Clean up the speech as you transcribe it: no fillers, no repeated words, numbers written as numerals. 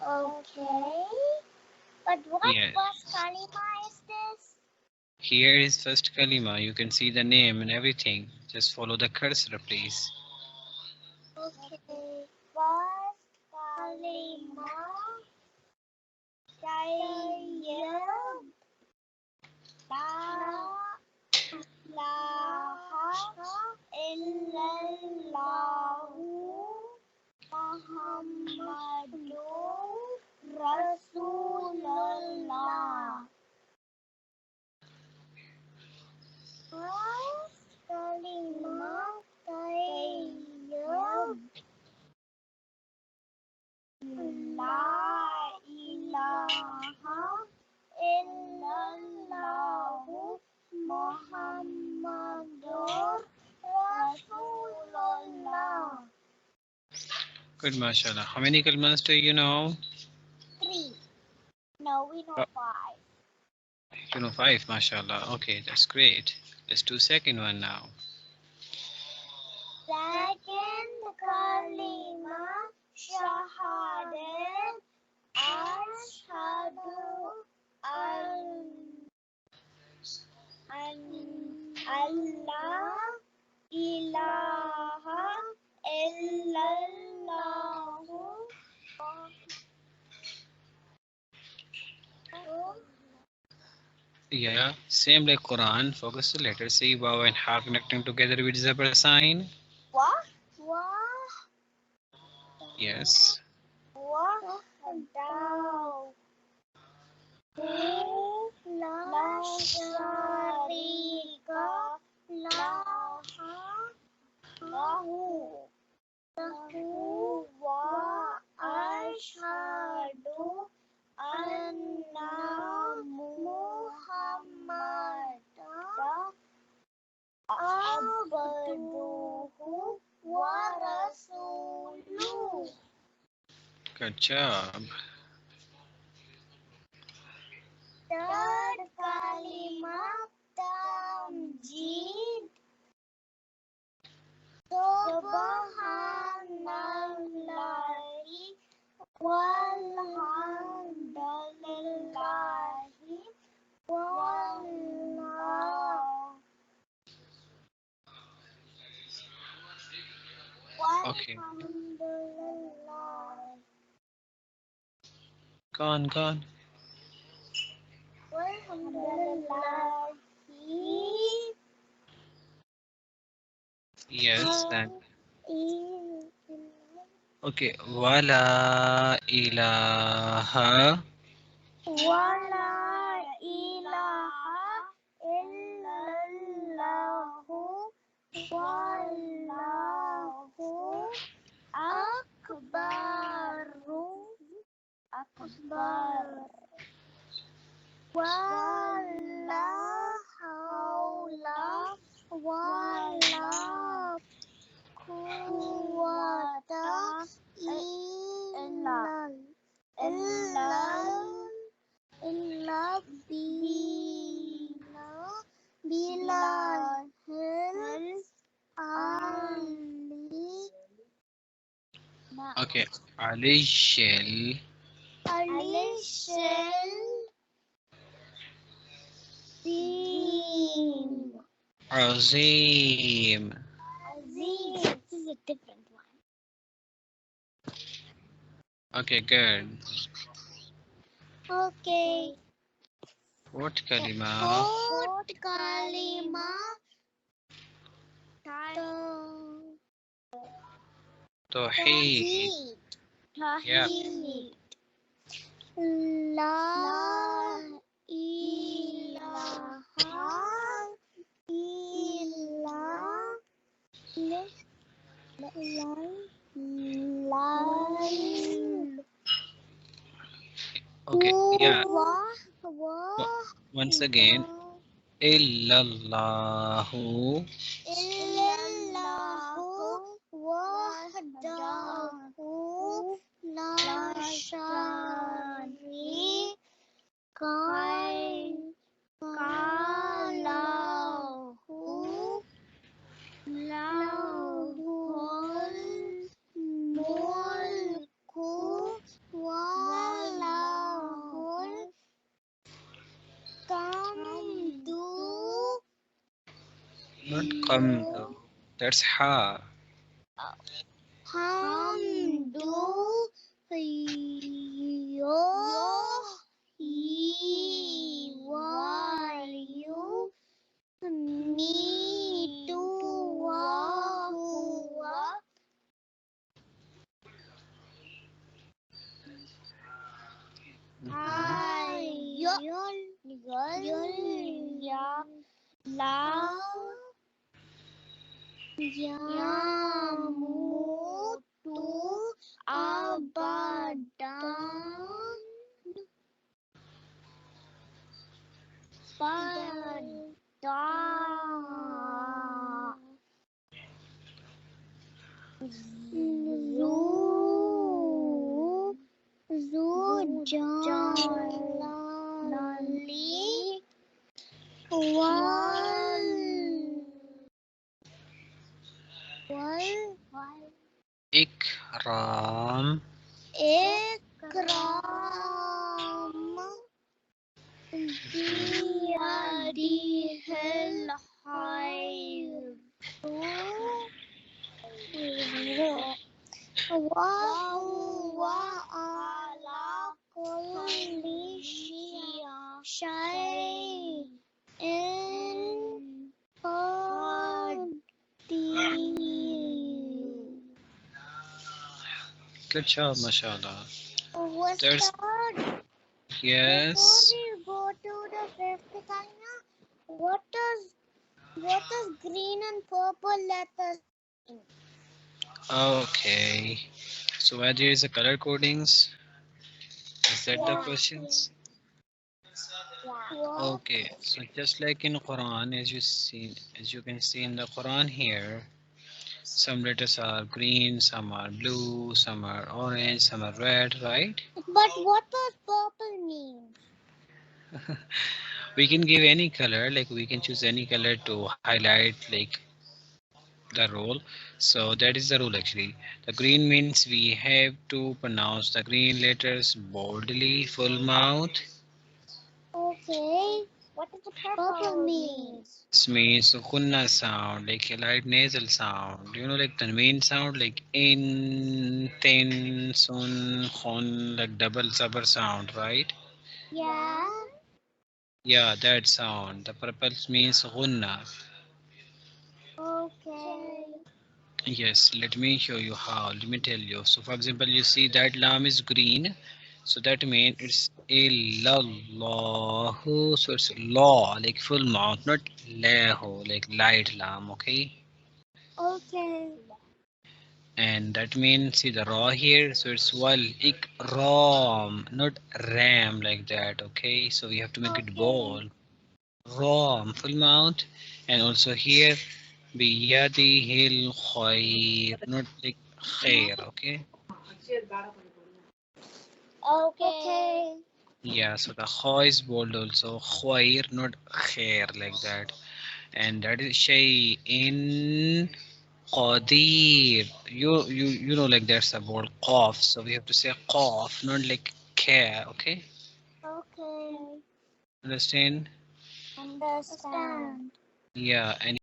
Okay. But what first kalima is this? Here is first kalima. You can see the name and everything. Just follow the cursor, please. Okay. First kalima. Tayyib. La ilaha illallahu Muhammadur Rasulullah. First kalima tayyib. La ilaha illallahu Muhammadur Rasulullah. Good, mashallah. How many kalimas do you know? 3. No, we know 5. You know 5, mashallah. Okay, that's great. Let's do second one now. Second kalima shahadat ashhadu an Allah ilaha illallahu. Yeah, same like Quran. Focus the letters C, Waw and Ha connecting together with zebra sign. What? Yes. Wahdahu la sharika lahu wa ashhadu anna Muhammadan abduhu wa rasuluhu. Good job. Third kalima tamjid. Subhanallahi walhamdulillahi Okay. walhamdulillah. Gone. Walhamdulillahi. Yes, then. Okay. Wala ilaha. Wala ilaha illallahu wallahu akbar. Wala haula wala quwwata illa billahil ali. Okay. Alishil. Azim. This is a different one. Okay, good. Okay. Fourth kalima. Fourth kalima Tawheed. Yeah. La ilaha Okay, yeah. Once again. Illallahu. wahdahu la sharika lahu lahul mulku wa Not qamdu. That's ha. Hamdu Wayu Mitu Wahuwa Hayul Ya La Yamutu Abadan Pada Zujalali wal Ikram. ikram biyadihil khair wa huwa ala kulli syai'in qadir. Good job, Masha Allah. There's Ustad, yes. before we go to the fifth kalima, what does green and purple letters mean? Okay. So where there is a color codings? Is that the questions? Yeah. Okay. So just like in Quran, as you can see in the Quran here, some letters are green, some are blue, some are orange, some are red, right? But what does purple mean? We can give any color, like we can choose any color to highlight like the rule. So that is the rule actually. The green means we have to pronounce the green letters boldly, full mouth. Okay. What does the purple mean? This means kunna sound, like a light nasal sound. You know, like the main sound, like in, tin, sun, khun, like double zabar sound, right? Yeah. Yeah, that sound. The purple means gunna. Okay. Yes, let me show you how. Let me tell you. So, for example, you see that lam is green. So that means it's illallahu. So it's law, like full mouth, not lahu, like light lam. Okay. Okay. And that means see the raw here. So it's wal ikram, not ram like that. Okay. So we have to make it bold. Ram, full mouth. And also here biyadihil khair, not like khair. Okay. Okay. Yeah, so the kha is bold also. Khair, not khair like that. And that is shay in qadir. You know like that's a bold qaf. So we have to say qaf, not like ka. Okay, Okay. understand? Understand. Yeah, and